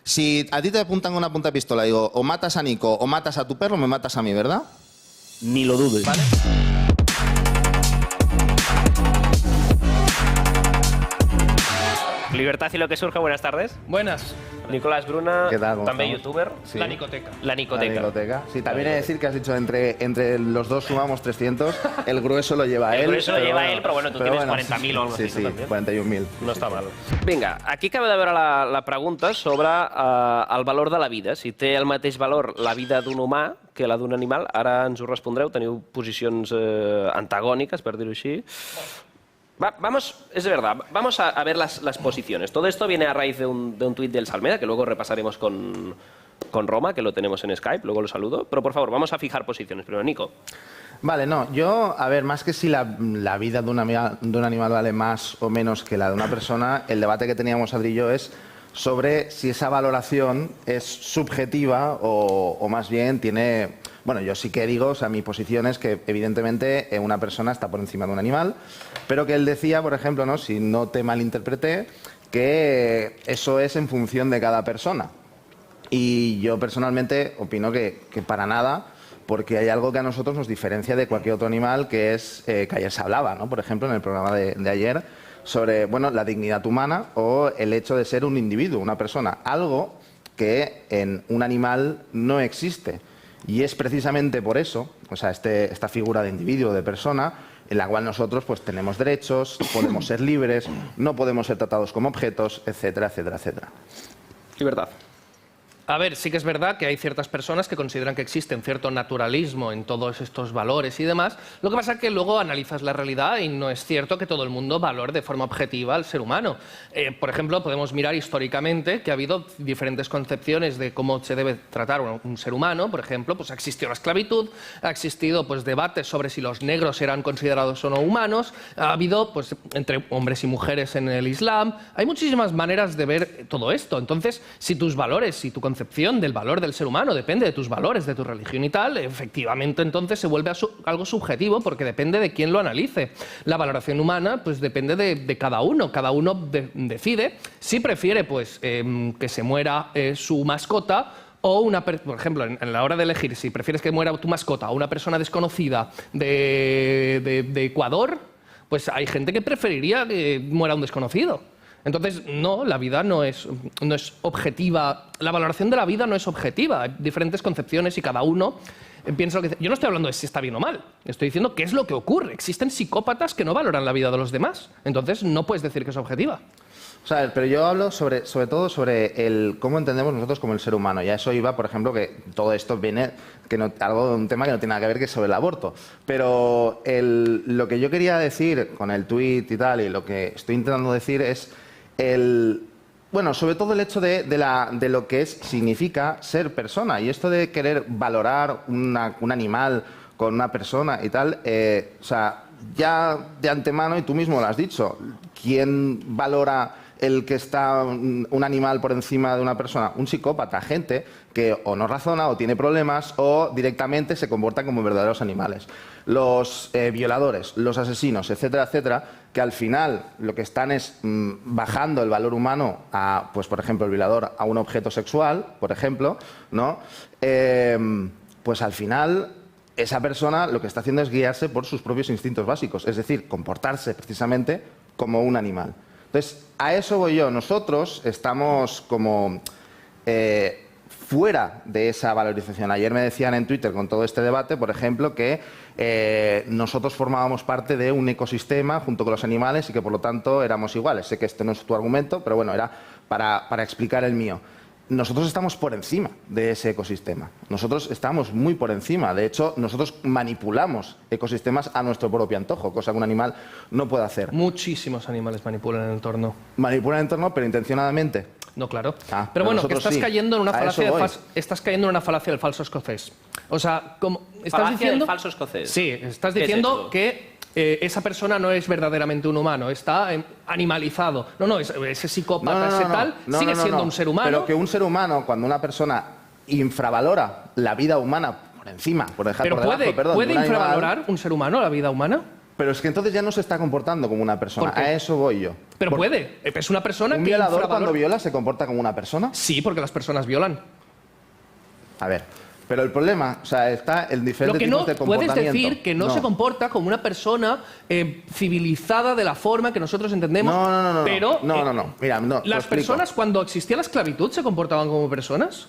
Si a ti te apuntan con una punta de pistola y digo, o matas a Nico o matas a tu perro, me matas a mí, ¿verdad? Ni lo dudes. ¿Vale? Libertad y lo que surge, buenas tardes. Buenas. Nicolás Bruna, ¿Qué tal? ¿Cómo també estamos? youtuber. Sí. La Nicoteca. La Nicoteca. La Nicoteca. Sí, también he de decir que has dicho entre los dos sumamos 300, el grueso lo lleva él. El grueso lo pero lleva bueno, él, però bueno, tu pero tienes bueno, 40.000 o algo sí, así, sí, ¿no? También. 41.000. No està mal. Vinga, aquí acaba de veure la pregunta sobre el valor de la vida. Si té el mateix valor la vida d'un humà que la d'un animal. Ara ens ho respondreu, teniu posicions antagòniques, per dir-ho així. Es verdad, vamos a ver las posiciones. Todo esto viene a raíz de un tuit del Salmeda, que luego repasaremos con Roma, que lo tenemos en Skype, luego lo saludo. Pero por favor, vamos a fijar posiciones. Primero, Nico. Vale, no, yo, a ver, más que si la vida de un animal vale más o menos que la de una persona, el debate que teníamos Adri y yo es sobre si esa valoración es subjetiva o más bien tiene... Bueno, yo sí que digo, o sea, mi posición es que evidentemente una persona está por encima de un animal, pero que él decía, por ejemplo, ¿no? Si no te malinterpreté, que eso es en función de cada persona. Y yo personalmente opino que para nada, porque hay algo que a nosotros nos diferencia de cualquier otro animal, que es que ayer se hablaba, ¿no? Por ejemplo, en el programa de ayer, sobre bueno, la dignidad humana o el hecho de ser un individuo, una persona, algo que en un animal no existe. Y es precisamente por eso, o sea, esta figura de individuo, de persona, en la cual nosotros pues tenemos derechos, podemos ser libres, no podemos ser tratados como objetos, etcétera, etcétera, etcétera. Libertad. A ver, sí que es verdad que hay ciertas personas que consideran que existe un cierto naturalismo en todos estos valores y demás. Lo que pasa es que luego analizas la realidad y no es cierto que todo el mundo valore de forma objetiva al ser humano. Por ejemplo, podemos mirar históricamente que ha habido diferentes concepciones de cómo se debe tratar un ser humano. Por ejemplo, pues ha existido la esclavitud, ha existido pues debates sobre si los negros eran considerados o no humanos, ha habido pues entre hombres y mujeres en el Islam. Hay muchísimas maneras de ver todo esto. Entonces, si tus valores, si tu concepción del valor del ser humano depende de tus valores, de tu religión y tal, efectivamente entonces se vuelve algo subjetivo porque depende de quién lo analice. La valoración humana pues depende de cada uno decide si prefiere pues que se muera su mascota o por ejemplo, en la hora de elegir si prefieres que muera tu mascota o una persona desconocida de Ecuador, pues hay gente que preferiría que muera un desconocido. Entonces, no, la vida no es objetiva. La valoración de la vida no es objetiva. Hay diferentes concepciones y cada uno piensa lo que... Yo no estoy hablando de si está bien o mal. Estoy diciendo qué es lo que ocurre. Existen psicópatas que no valoran la vida de los demás. Entonces, no puedes decir que es objetiva. O sea, pero yo hablo sobre todo sobre el cómo entendemos nosotros como el ser humano. Y a eso iba, por ejemplo, que todo esto viene algo de un tema que no tiene nada que ver, que es sobre el aborto. Pero lo que yo quería decir con el tuit y tal, y lo que estoy intentando decir es bueno, sobre todo el hecho de lo que significa ser persona. Y esto de querer valorar un animal con una persona y tal, o sea, ya de antemano, y tú mismo lo has dicho, ¿quién valora el que está un animal por encima de una persona? Un psicópata, gente que o no razona o tiene problemas o directamente se comporta como verdaderos animales. Los violadores, los asesinos, etcétera, etcétera, que al final lo que están es bajando el valor humano a, pues por ejemplo, el violador a un objeto sexual, por ejemplo, ¿no? Pues al final esa persona lo que está haciendo es guiarse por sus propios instintos básicos, es decir, comportarse precisamente como un animal. Entonces, a eso voy yo. Nosotros estamos como fuera de esa valorización. Ayer me decían en Twitter con todo este debate, por ejemplo, que nosotros formábamos parte de un ecosistema junto con los animales y que por lo tanto éramos iguales. Sé que este no es tu argumento, pero bueno, era para explicar el mío. Nosotros estamos por encima de ese ecosistema. Nosotros estamos muy por encima. De hecho, nosotros manipulamos ecosistemas a nuestro propio antojo, cosa que un animal no puede hacer. Muchísimos animales manipulan el entorno. Manipulan el entorno, pero intencionadamente. No, claro. Ah, pero bueno, que estás sí. cayendo en una falacia estás cayendo en una falacia del falso escocés. O sea, como estás Falacia diciendo del falso escocés. Sí, estás ¿Qué es diciendo esto? que esa persona no es verdaderamente un humano, está animalizado. No, ese psicópata, ese tal, sigue siendo un ser humano. Pero que un ser humano, cuando una persona infravalora la vida humana por encima, por dejar Pero por debajo, ¿puede de un animal, infravalorar un ser humano la vida humana? Pero es que entonces ya no se está comportando como una persona. ¿Por qué? A eso voy yo. Pero puede. Es una persona ¿Un que violador infravalora- cuando viola se comporta como una persona? Sí, porque las personas violan. A ver, pero el problema, o sea, está en Lo diferentes que no tipos de puedes comportamiento. decir que no se comporta como una persona civilizada de la forma que nosotros entendemos. No. Pero No. Mira, no. te lo las explico. personas cuando existía la esclavitud se comportaban como personas.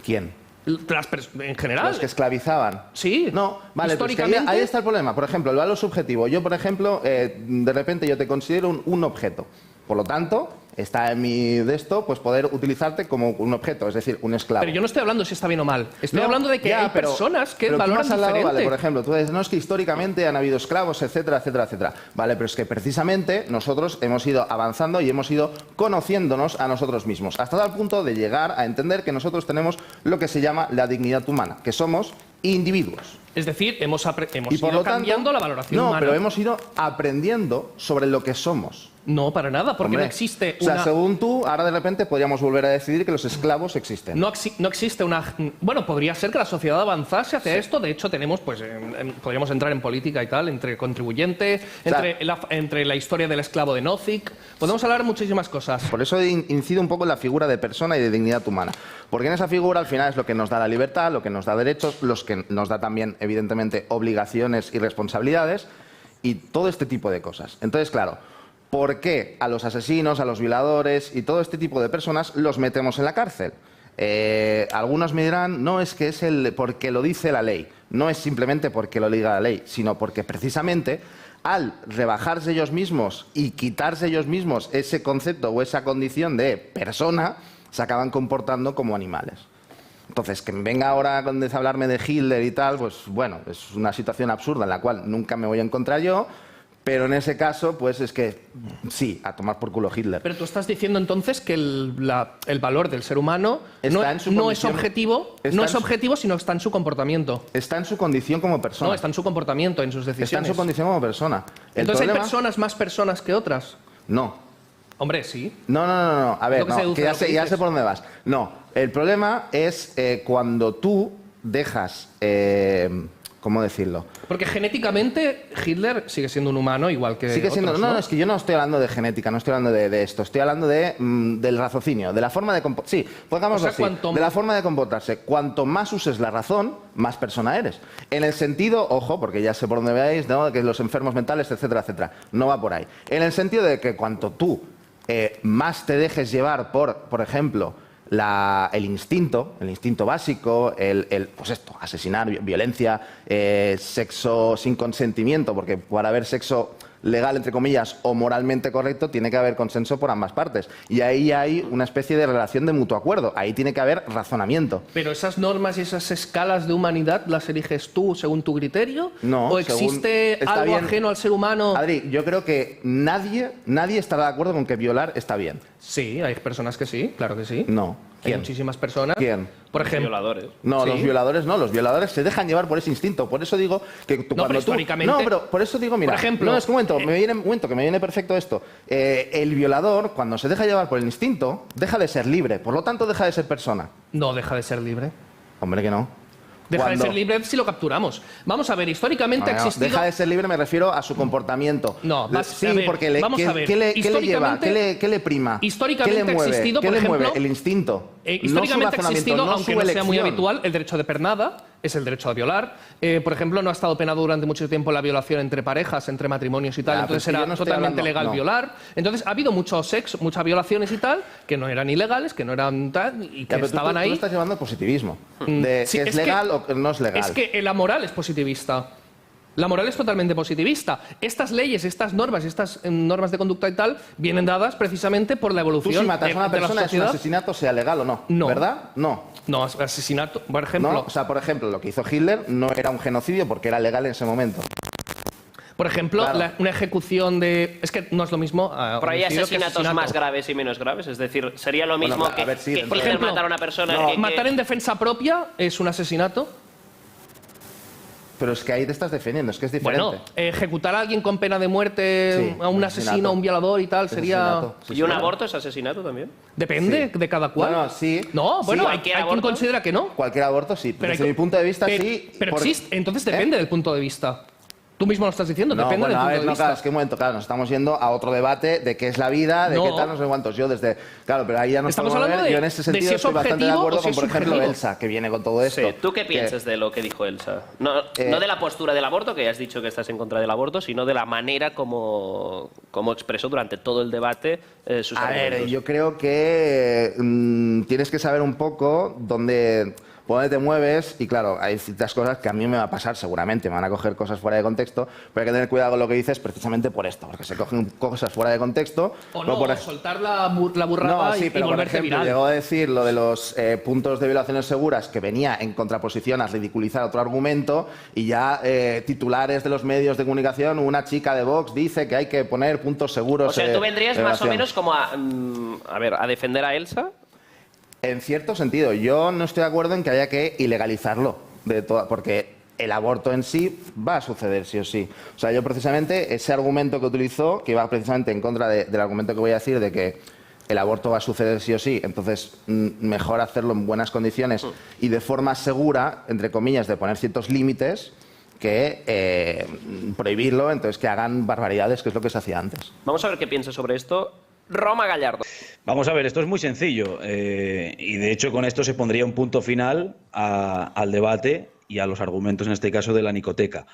¿Quién? En general. Los que esclavizaban. Sí. No, vale, pues que históricamente. ahí está el problema. Por ejemplo, el valor subjetivo. Yo, por ejemplo, de repente yo te considero un objeto. Por lo tanto, está en mi de esto, pues poder utilizarte como un objeto, es decir, un esclavo. Pero yo no estoy hablando si está bien o mal. Estoy No, hablando de que ya, hay pero- personas que pero tú valoran me has hablado, diferente. Vale, por ejemplo, tú dices, no, es que históricamente han habido esclavos, etcétera, etcétera, etcétera. Vale, pero es que precisamente nosotros hemos ido avanzando y hemos ido conociéndonos a nosotros mismos, hasta tal punto de llegar a entender que nosotros tenemos lo que se llama la dignidad humana, que somos individuos. Es decir, hemos Y por ido lo tanto, cambiando la valoración no, humana. pero hemos ido aprendiendo sobre lo que somos. No, para nada, porque Hombre, no existe o sea, una... según tú, ahora de repente podríamos volver a decidir que los esclavos existen. No existe una... Bueno, podría ser que la sociedad avanzase hacia esto. De hecho, tenemos, pues, podríamos entrar en política y tal, entre contribuyente, entre la historia del esclavo de Nozick. Podemos hablar de muchísimas cosas. Por eso incido un poco en la figura de persona y de dignidad humana. Porque en esa figura, al final, es lo que nos da la libertad, lo que nos da derechos, los que nos da también, evidentemente, obligaciones y responsabilidades y todo este tipo de cosas. Entonces, claro, ¿por qué a los asesinos, a los violadores y todo este tipo de personas los metemos en la cárcel? Algunos me dirán, no, es que es porque lo dice la ley. No es simplemente porque lo diga la ley, sino porque precisamente al rebajarse ellos mismos y quitarse ellos mismos ese concepto o esa condición de persona, se acaban comportando como animales. Entonces, que me venga ahora a hablarme de Hitler y tal, pues bueno, es una situación absurda en la cual nunca me voy a encontrar yo, pero en ese caso, pues es que sí, a tomar por culo Hitler. Pero tú estás diciendo entonces que el valor del ser humano Está en su no es condición- objetivo, está no en es su- objetivo, sino está en su comportamiento. Está en su condición como persona. No, está en su comportamiento, en sus Está en decisiones. su condición como persona. El Entonces, ¿hay problema- personas más personas que otras? No. Hombre, sí. No. A ver, Lo que se no, deduce que de lo que ya dices. sé por dónde vas. No, el problema es cuando tú dejas... ¿Cómo decirlo? Porque genéticamente Hitler sigue siendo un humano igual que Sigue siendo... otros, No, ¿no? es que yo no estoy hablando de genética, no estoy hablando de esto. Estoy hablando del raciocinio, de la forma de comportarse. Sí, pongámoslo O sea, así. De la forma de comportarse. Cuanto más uses la razón, más persona eres. En el sentido, ojo, porque ya sé por dónde veáis, ¿no? Que los enfermos mentales, etcétera, etcétera. No va por ahí. En el sentido de que cuanto tú más te dejes llevar por ejemplo, el instinto básico, pues esto, asesinar, violencia, sexo sin consentimiento, porque para haber sexo legal, entre comillas, o moralmente correcto, tiene que haber consenso por ambas partes. Y ahí hay una especie de relación de mutuo acuerdo. Ahí tiene que haber razonamiento. Pero esas normas y esas escalas de humanidad las eliges tú según tu criterio, No, o según- existe está algo bien. ajeno al ser humano. Adri, yo creo que nadie estará de acuerdo con que violar está bien. Sí, hay personas que sí, claro que sí. No. Hay ¿Quién? muchísimas personas. ¿Quién? Por ejemplo, Violadores. No, Sí. los violadores no, los violadores se dejan llevar por ese instinto. Por eso digo que tú, No, cuando pero tú... históricamente- No, pero por eso digo, mira... Por ejemplo, No, es que un momento, que me viene perfecto esto. El violador, cuando se deja llevar por el instinto, deja de ser libre. Por lo tanto, deja de ser persona. no deja de ser libre. Hombre, que no. Deja Cuando- de ser libre si lo capturamos. Vamos a ver, históricamente ha No, existido... deja de ser libre, me refiero a su comportamiento. No, sí, a ver, porque vamos a ver. ¿qué le lleva? Históricamente- ¿Qué le prima? históricamente ¿Qué le mueve? ha existido, ¿Qué por le ejemplo, mueve? El instinto. No su históricamente ha razonamiento, existido, no aunque su no sea muy elección. habitual, el derecho de pernada, es el derecho a violar. Por ejemplo, no ha estado penado durante mucho tiempo la violación entre parejas, entre matrimonios y tal, Ya, entonces pero es que era yo no estoy totalmente hablando- legal no. violar. Entonces ha habido mucho sexo, muchas violaciones y tal, que no eran ilegales, que no eran tal, y Ya, que pero estaban tú ahí. lo estás llevando al positivismo. De Sí, que es legal o que no es legal. Es que la moral es positivista. La moral es totalmente positivista. Estas leyes, estas normas de conducta y tal, vienen dadas precisamente por la Tú evolución si matas de, a una de la persona es un sociedad. asesinato, sea legal o no. No. ¿Verdad? No. No, asesinato, por ejemplo. No. O sea, por ejemplo, lo que hizo Hitler no era un genocidio porque era legal en ese momento. Por ejemplo, Claro. una ejecución de... Es que no es lo mismo... Pero hay homicidio que asesinatos asesinato. más graves y menos graves. Es decir, sería lo mismo Bueno, a que, ver, sí, que dentro de- Hitler Por ejemplo, matar a una persona. no, que- Matar en defensa propia es un asesinato. Pero es que ahí te estás defendiendo, es que es diferente. Bueno, ejecutar a alguien con pena de muerte, Sí, a un asesinato. asesino, a un violador y tal, sería... Asesinato, sí, ¿Y sí. un aborto es asesinato también? Depende de cada cual. Bueno, sí. No, bueno, Sí, hay cualquier quien aborto. considera que no. Cualquier aborto sí. Pero Desde hay mi punto de vista pero, sí. Pero porque- existe, entonces ¿Eh? depende del punto de vista. Tú mismo lo estás diciendo, No, depende bueno, del a punto ver, de no, vista. claro, es que un momento, claro, nos estamos yendo a otro debate de qué es la vida, de No. qué tal, no sé cuántos. Yo desde, claro, pero ahí ya nos Estamos podemos hablando ver. de- Yo en ese de sentido si es estoy bastante de objetivo acuerdo o si con, es por ejemplo, subjetivo. Elsa, que viene con todo esto. Sí, ¿tú qué que- piensas de lo que dijo Elsa? No de la postura del aborto, que ya has dicho que estás en contra del aborto, sino de la manera como expresó durante todo el debate sus A argumentos. ver, yo creo que tienes que saber un poco por dónde te mueves y claro, hay ciertas cosas que a mí me va a pasar seguramente, me van a coger cosas fuera de contexto, pero hay que tener cuidado con lo que dices precisamente por esto, porque se cogen cosas fuera de contexto. O pero no, por ej- soltar la burrada No, sí, y pero por volverte ejemplo, viral. llegó a decir lo de los puntos de violaciones seguras que venía en contraposición a ridiculizar otro argumento y ya titulares de los medios de comunicación, una chica de Vox dice que hay que poner puntos seguros. O sea, tú vendrías de más o violación. menos como a defender a Elsa. En cierto sentido, yo no estoy de acuerdo en que haya que ilegalizarlo, porque el aborto en sí va a suceder sí o sí. O sea, yo precisamente ese argumento que utilizó, que iba precisamente en contra del argumento que voy a decir de que el aborto va a suceder sí o sí, entonces mejor hacerlo en buenas condiciones y de forma segura, entre comillas, de poner ciertos límites que prohibirlo, entonces que hagan barbaridades, que es lo que se hacía antes. Vamos a ver qué piensa sobre esto Roma Gallardo. Vamos a ver, esto es muy sencillo y de hecho con esto se pondría un punto final al debate y a los argumentos en este caso de la Nicoteca,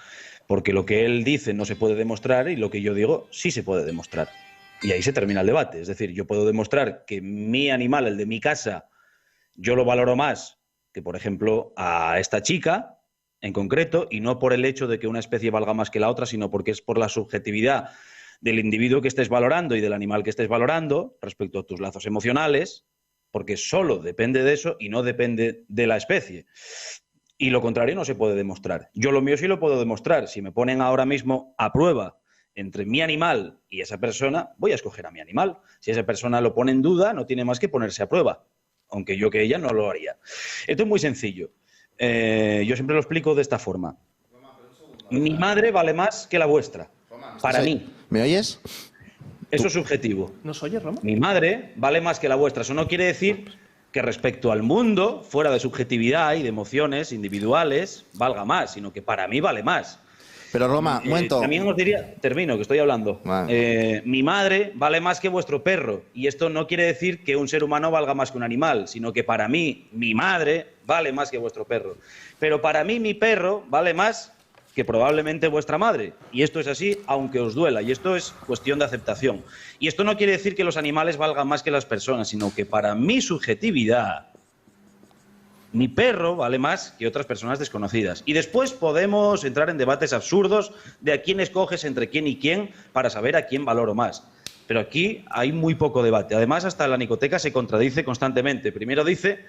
porque lo que él dice no se puede demostrar y lo que yo digo sí se puede demostrar. Y ahí se termina el debate, es decir, yo puedo demostrar que mi animal, el de mi casa, yo lo valoro más que, por ejemplo, a esta chica en concreto, y no por el hecho de que una especie valga más que la otra, sino porque es por la subjetividad del individuo que estés valorando y del animal que estés valorando respecto a tus lazos emocionales, porque solo depende de eso y no depende de la especie. Y lo contrario no se puede demostrar. Yo lo mío sí lo puedo demostrar. Si me ponen ahora mismo a prueba entre mi animal y esa persona, voy a escoger a mi animal. Si esa persona lo pone en duda, no tiene más que ponerse a prueba, aunque yo que ella no lo haría. Esto es muy sencillo. Yo siempre lo explico de esta forma. Mi madre vale más que la vuestra, para mí. ¿Me oyes? Eso es subjetivo. ¿Nos oye, Roma? Mi madre vale más que la vuestra. Eso no quiere decir que respecto al mundo, fuera de subjetividad y de emociones individuales, valga más, sino que para mí vale más. Pero Roma, un momento. También os diría, termino, que estoy hablando. Vale. Mi madre vale más que vuestro perro. Y esto no quiere decir que un ser humano valga más que un animal, sino que para mí, mi madre vale más que vuestro perro. Pero para mí, mi perro vale más que probablemente vuestra madre. Y esto es así, aunque os duela. Y esto es cuestión de aceptación. Y esto no quiere decir que los animales valgan más que las personas, sino que para mi subjetividad, mi perro vale más que otras personas desconocidas. Y después podemos entrar en debates absurdos de a quién escoges entre quién y quién para saber a quién valoro más. Pero aquí hay muy poco debate. Además, hasta la Nicoteca se contradice constantemente. Primero dice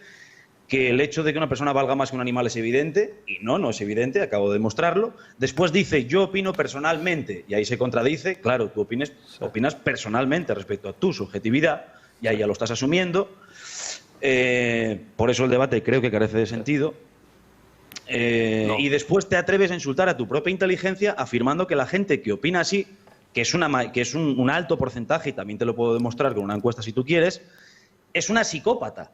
que el hecho de que una persona valga más que un animal es evidente, y no es evidente, acabo de demostrarlo. Después dice, yo opino personalmente, y ahí se contradice. Claro, tú opinas personalmente respecto a tu subjetividad, y ahí ya lo estás asumiendo. Por eso el debate creo que carece de sentido. No. Y después te atreves a insultar a tu propia inteligencia afirmando que la gente que opina así, que es un alto porcentaje, y también te lo puedo demostrar con una encuesta si tú quieres, es una psicópata.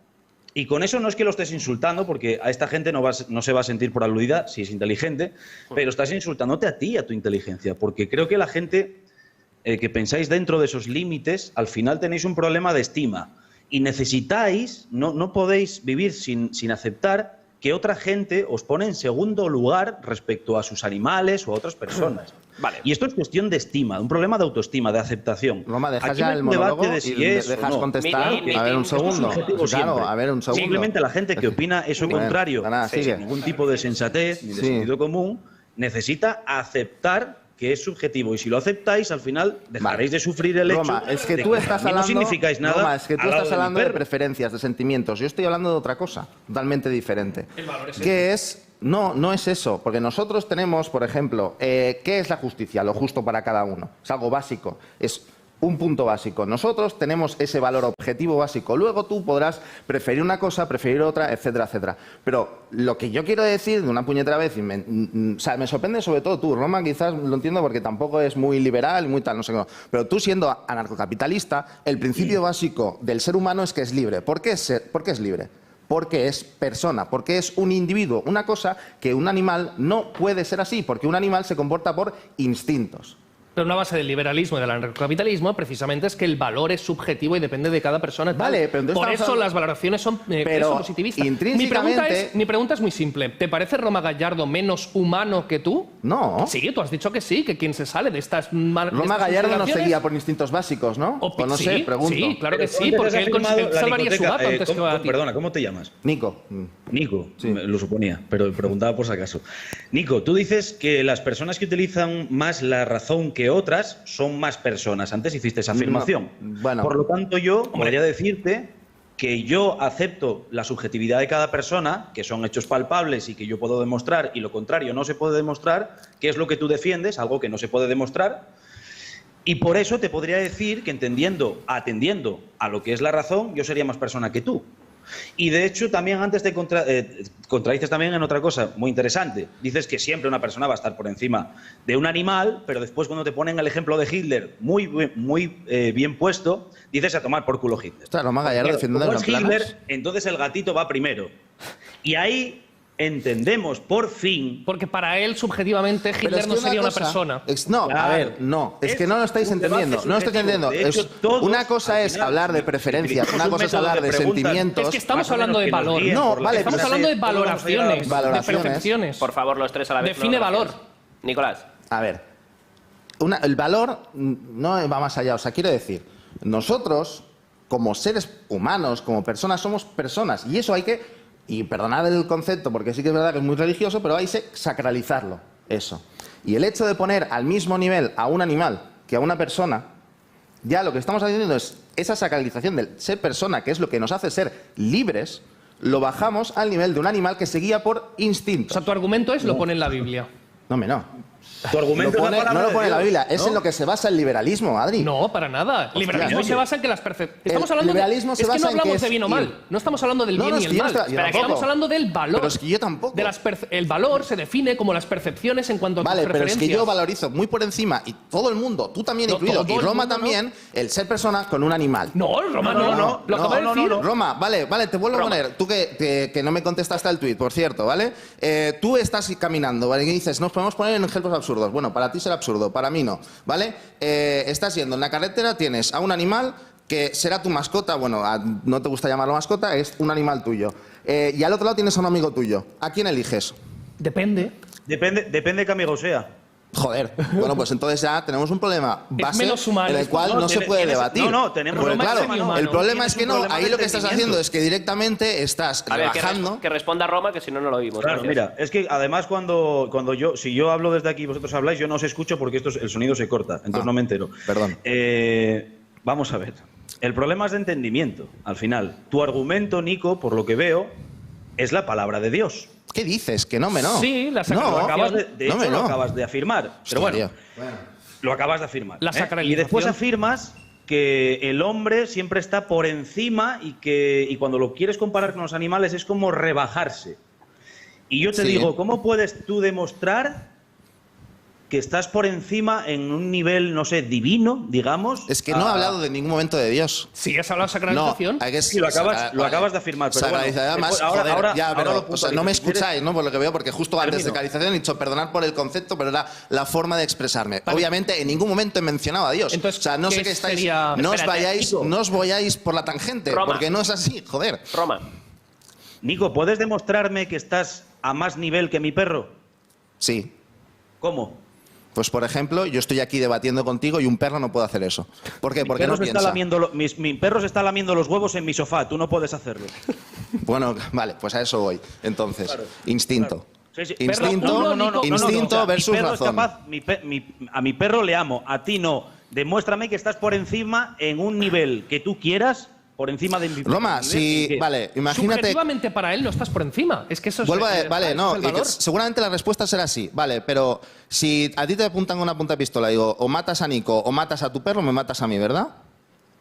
Y con eso no es que lo estés insultando, porque a esta gente no se va a sentir por aludida si es inteligente, pero estás insultándote a ti, a tu inteligencia, porque creo que la gente que pensáis dentro de esos límites, al final tenéis un problema de estima y necesitáis, no podéis vivir sin aceptar que otra gente os pone en segundo lugar respecto a sus animales o a otras personas. Vale. Y esto es cuestión de estima, un problema de autoestima, de aceptación. Roma, dejas Aquí ya no hay el un debate monólogo de si y es o dejas no. contestar. A ver, un Esto es segundo. subjetivo Claro, siempre. a ver, un segundo. Simplemente la gente que opina eso Bueno, contrario, nada, sin sigue. ningún tipo de sensatez ni de Sí. sentido común, necesita aceptar que es subjetivo. Y si lo aceptáis, al final dejaréis de sufrir el hecho Roma, es que de tú estás para mí hablando, no significáis nada. Roma, es que tú al lado estás de mi hablando de perro. preferencias, de sentimientos. Yo estoy hablando de otra cosa, totalmente diferente. El valor es ¿Qué es? No es eso, porque nosotros tenemos, por ejemplo, ¿qué es la justicia? Lo justo para cada uno. Es algo básico, es un punto básico. Nosotros tenemos ese valor objetivo básico. Luego tú podrás preferir una cosa, preferir otra, etcétera, etcétera. Pero lo que yo quiero decir de una puñetera vez, y me sorprende sobre todo tú, Roma, quizás lo entiendo porque tampoco es muy liberal y muy tal, no sé cómo. Pero tú siendo anarcocapitalista, el principio básico del ser humano es que es libre. ¿Por qué es libre? porque es persona, porque es un individuo, una cosa que un animal no puede ser así, porque un animal se comporta por instintos. Pero una base del liberalismo y del anarcocapitalismo precisamente es que el valor es subjetivo y depende de cada persona. Vale, pero entonces por eso las valoraciones son positivistas. Intrínsecamente... Mi pregunta es muy simple. ¿Te parece Roma Gallardo menos humano que tú? No. Sí, tú has dicho que sí, que quien se sale de estas Roma Gallardo no seguía por instintos básicos, ¿no? O no sé, pregunto. Sí, claro que sí, porque él salvaría su gato antes que a ti. Perdona, ¿cómo te llamas? Nico. Nico, sí. Lo suponía, pero preguntaba por si acaso. Nico, tú dices que las personas que utilizan más la razón que otras son más personas. Antes hiciste esa afirmación. No, bueno. Por lo tanto, yo podría decirte que yo acepto la subjetividad de cada persona, que son hechos palpables y que yo puedo demostrar, y lo contrario no se puede demostrar, que es lo que tú defiendes, algo que no se puede demostrar. Y por eso te podría decir que atendiendo a lo que es la razón, yo sería más persona que tú. Y de hecho también antes te contradices también en otra cosa muy interesante. Dices que siempre una persona va a estar por encima de un animal, pero después cuando te ponen el ejemplo de Hitler muy bien puesto, dices a tomar por culo Hitler. Claro, Roma Gallardo defendiendo como es Hitler, entonces el gatito va primero. Y ahí entendemos por fin... Porque para él, subjetivamente, Hitler no sería una persona. No, claro, a ver, no. Es que no lo estáis entendiendo. No lo estáis entendiendo. Una cosa es hablar de preferencias, una cosa es hablar de sentimientos. Es que estamos hablando de valor. No, vale. Estamos hablando de valoraciones, de percepciones. Por favor, los tres a la vez. Define valor. Nicolás. A ver, el valor no va más allá. O sea, quiero decir, nosotros, como seres humanos, como personas, somos personas. Y eso hay que... Y perdonad el concepto, porque sí que es verdad que es muy religioso, pero hay que sacralizarlo, eso. Y el hecho de poner al mismo nivel a un animal que a una persona, ya lo que estamos haciendo es esa sacralización del ser persona, que es lo que nos hace ser libres, lo bajamos al nivel de un animal que se guía por instintos. O sea, tu argumento es lo pone en la Biblia. No, no. Tu argumento no lo pone en la Biblia, es en lo que se basa el liberalismo, Adri. No, para nada. El liberalismo se basa en que las percepciones... Estamos hablando liberalismo se es que no basa en que hablamos de es bien o mal. No estamos hablando del bien no, y el mal. Estamos hablando del valor. Pero es que yo tampoco. El valor se define como las percepciones en cuanto a tus preferencias. Pero es que yo valorizo muy por encima, y todo el mundo, tú también incluido, y Roma también, el ser persona con un animal. No, Roma no. Lo acabo de decir. Roma, vale, te vuelvo a poner. Tú que no me contestaste al tuit, por cierto, ¿vale? Tú estás caminando, ¿vale? Y dices, nos podemos poner en ejemplos absurdos. Bueno, para ti será absurdo, para mí no, ¿vale? Estás yendo en la carretera, tienes a un animal que será tu mascota, bueno, no te gusta llamarlo mascota, es un animal tuyo. Y al otro lado tienes a un amigo tuyo. ¿A quién eliges? Depende de qué amigo sea. Joder, bueno, pues entonces ya tenemos un problema base en el cual no se puede debatir. Tenemos porque, claro, el problema es que no, ahí lo que estás haciendo es que directamente estás rebajando... Que responda Roma, que si no, no lo oímos. Claro, mira, es que además si yo hablo desde aquí y vosotros habláis, yo no os escucho porque el sonido se corta, entonces no me entero. Perdón. Vamos a ver, el problema es de entendimiento, al final. Tu argumento, Nico, por lo que veo, es la palabra de Dios. ¿Qué dices? Que no me no. Sí, lo acabas de afirmar. Pero bueno, lo acabas de afirmar. La sacralización. Y después afirmas que el hombre siempre está por encima y cuando lo quieres comparar con los animales es como rebajarse. Y yo te digo, ¿cómo puedes tú demostrar que estás por encima en un nivel, no sé, divino, digamos? Es que no he hablado de ningún momento de Dios. Sí, has hablado de sacralización. No, hay que... Sí, lo acabas de afirmar. Pero sacralización, bueno, además, no me escucháis, ¿no? Por lo que veo, porque justo antes de sacralización he dicho, perdonad por el concepto, pero era la forma de expresarme. Obviamente, en ningún momento he mencionado a Dios. Entonces, o sea, no sé qué estáis... No os vayáis por la tangente, Roma. porque no es así, joder. Roma. Nico, ¿puedes demostrarme que estás a más nivel que mi perro? Sí. ¿Cómo? Pues, por ejemplo, yo estoy aquí debatiendo contigo y un perro no puede hacer eso. ¿Por qué? Porque no piensa. Mi perro se está lamiendo los huevos en mi sofá. Tú no puedes hacerlo. Bueno, vale, pues a eso voy. Entonces, claro, instinto. Claro. Sí. Instinto versus mi perro razón. Es capaz, a mi perro le amo, a ti no. Demuéstrame que estás por encima en un nivel que tú quieras, por encima de mi Roma, si... Vale, imagínate... Subjetivamente para él no estás por encima. Es que eso es... Vale, no, seguramente la respuesta será sí. Vale, pero si a ti te apuntan con una punta de pistola, digo, o matas a Nico o matas a tu perro, me matas a mí, ¿verdad?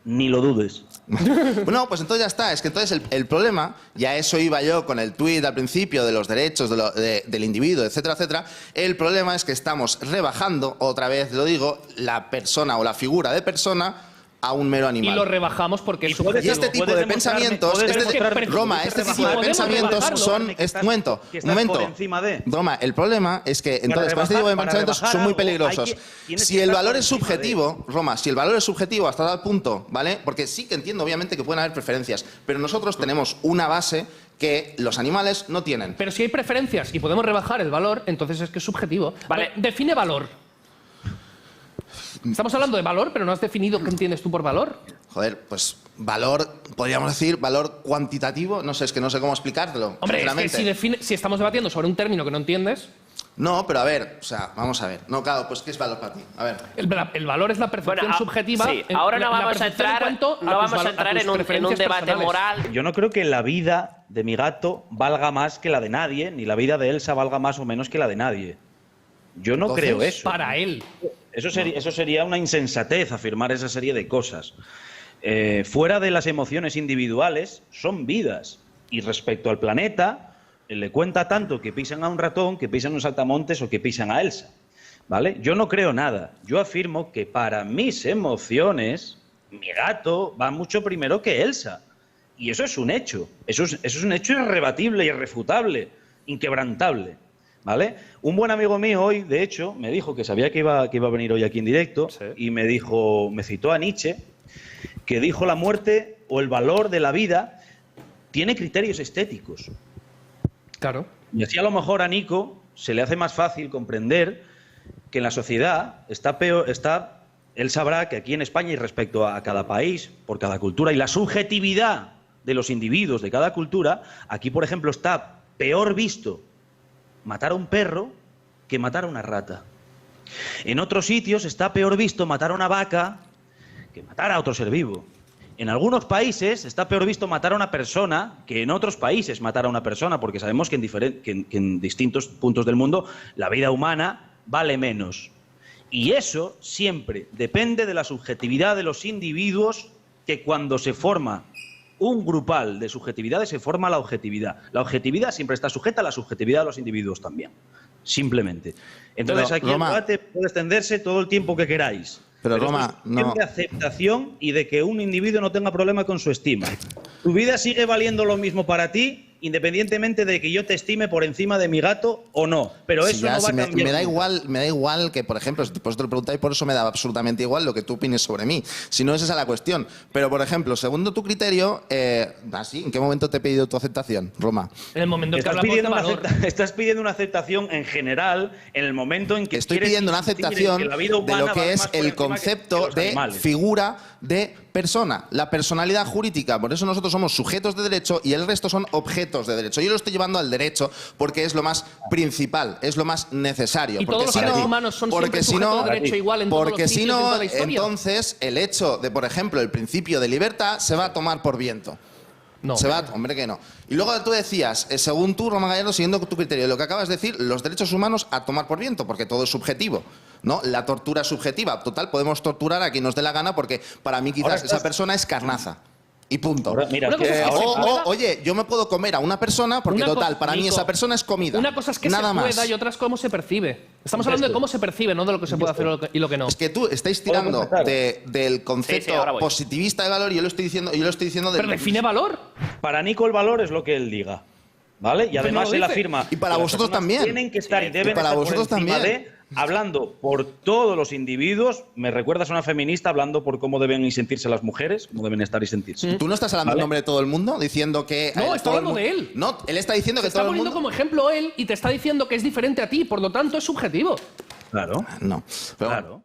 Ni lo dudes. No, pues entonces ya está. Es que entonces el problema, ya eso iba yo con el tuit al principio de los derechos del individuo, etcétera, etcétera. El problema es que estamos rebajando, otra vez lo digo, la persona o la figura de persona a un mero animal. Y lo rebajamos porque es Y puedes- Y subjetivo. este tipo de pensamientos, puedes Roma, este tipo de podemos pensamientos rebajarlo. son... Que estás- Un momento, que un estás momento. por encima de. Roma, el problema es que entonces con este tipo de para pensamientos rebajar son muy algo, peligrosos. tienes Si que el estar valor por es encima de subjetivo, Roma, si el valor es subjetivo hasta tal punto, ¿vale? Porque sí que entiendo obviamente que pueden haber preferencias, pero nosotros tenemos una base que los animales no tienen. Pero si hay preferencias y podemos rebajar el valor, entonces es que es subjetivo. Vale. Define valor. Estamos hablando de valor, pero no has definido qué entiendes tú por valor. Joder, pues valor, podríamos decir, valor cuantitativo, no sé, es que no sé cómo explicártelo. Hombre, es que sinceramente. si estamos debatiendo sobre un término que no entiendes, No, pero a ver, o sea, vamos a ver. No, claro, pues ¿qué es valor para ti? A ver. el valor es la percepción Bueno, subjetiva. sí, ahora no la vamos a percepción en entrar, cuanto a no tus vamos a tus entrar en un preferencias debate personales. moral. Yo no creo que la vida de mi gato valga más que la de nadie, ni la vida de Elsa valga más o menos que la de nadie. Yo no Entonces, creo eso. Para él. Eso sería una insensatez afirmar esa serie de cosas. Fuera de las emociones individuales, son vidas. Y respecto al planeta, le cuenta tanto que pisan a un ratón, que pisan un saltamontes o que pisan a Elsa. ¿Vale? Yo no creo nada. Yo afirmo que para mis emociones, mi gato va mucho primero que Elsa. Y eso es un hecho. Eso es un hecho irrebatible, irrefutable, inquebrantable. ¿Vale? Un buen amigo mío hoy, de hecho, me dijo que sabía que iba a venir hoy aquí en directo, Sí. y me citó a Nietzsche, que dijo la muerte o el valor de la vida tiene criterios estéticos. Claro. Y así a lo mejor a Nico se le hace más fácil comprender que en la sociedad él sabrá que aquí en España y respecto a cada país, por cada cultura y la subjetividad de los individuos de cada cultura, aquí por ejemplo está peor visto matar a un perro que matar a una rata. En otros sitios está peor visto matar a una vaca que matar a otro ser vivo. En algunos países está peor visto matar a una persona que en otros países matar a una persona, porque sabemos que en distintos puntos del mundo la vida humana vale menos. Y eso siempre depende de la subjetividad de los individuos, que cuando se forma un grupal de subjetividades se forma la objetividad. La objetividad siempre está sujeta a la subjetividad de los individuos también. Simplemente. Entonces Pero, aquí Roma, el debate puede extenderse todo el tiempo que queráis. Pero, esto Roma, es cuestión no. de aceptación y de que un individuo no tenga problema con su estima. Tu vida sigue valiendo lo mismo para ti, independientemente de que yo te estime por encima de mi gato o no. Pero Si eso ya, no va si a cambiar. me da nunca. igual que, por ejemplo, después te lo preguntáis, por eso me da absolutamente igual lo que tú opines sobre mí. Si no es esa la cuestión. Pero, por ejemplo, segundo tu criterio, ¿así? ¿En qué momento te he pedido tu aceptación, Roma? En el momento en que Estás hablamos de pidiendo, valor. estás pidiendo una aceptación en general en el momento en que Estoy quieres pidiendo una insistir en aceptación que la vida de humana lo que vale es más por el encima que concepto los de animales. figura de persona, la personalidad jurídica. Por eso nosotros somos sujetos de derecho y el resto son objetos de derecho. Yo lo estoy llevando al derecho porque es lo más principal, es lo más necesario. Y porque todos si los seres no, humanos son porque siempre si sujetos no, de derecho igual en todos porque los si sitios y en no, toda la historia. entonces el hecho de, por ejemplo, el principio de libertad se va a tomar por viento. No. Hombre que no. Y luego tú decías, según tú, Roma Gallardo, siguiendo tu criterio, lo que acabas de decir, los derechos humanos a tomar por viento, porque todo es subjetivo, ¿no? La tortura es subjetiva. Total, podemos torturar a quien nos dé la gana porque para mí quizás Ahora estás- esa persona es carnaza. Y punto. Ahora, mira, Una es que cosa es que ahora- se pueda- Oye, yo me puedo comer a una persona porque Una total, cosa, para mí Nico, esa persona es comida. Una cosa es que Nada se más. pueda y otra es cómo se percibe. Estamos hablando de cómo se percibe, no de lo que se puede hacer y lo que no. Es que tú estáis ¿Puedo tirando contestar? del concepto Sí, ahora voy. positivista de valor y yo lo estoy diciendo del... Pero define valor. Para Nico el valor es lo que él diga. ¿Vale? Y además no lo él dice. afirma. Y para que las vosotros personas también. Tienen que estar y Sí. deben Y para estar por vosotros encima también. de, hablando por todos los individuos. Me recuerdas a una feminista hablando por cómo deben sentirse las mujeres, cómo deben estar y sentirse. ¿Tú no estás hablando ¿Vale? en nombre de todo el mundo? Diciendo que... No, está todo el hablando de mu- él. No, él está diciendo Te que está todo el poniendo mundo... como ejemplo él y te está diciendo que es diferente a ti, por lo tanto es subjetivo. Claro. No. Pero Claro.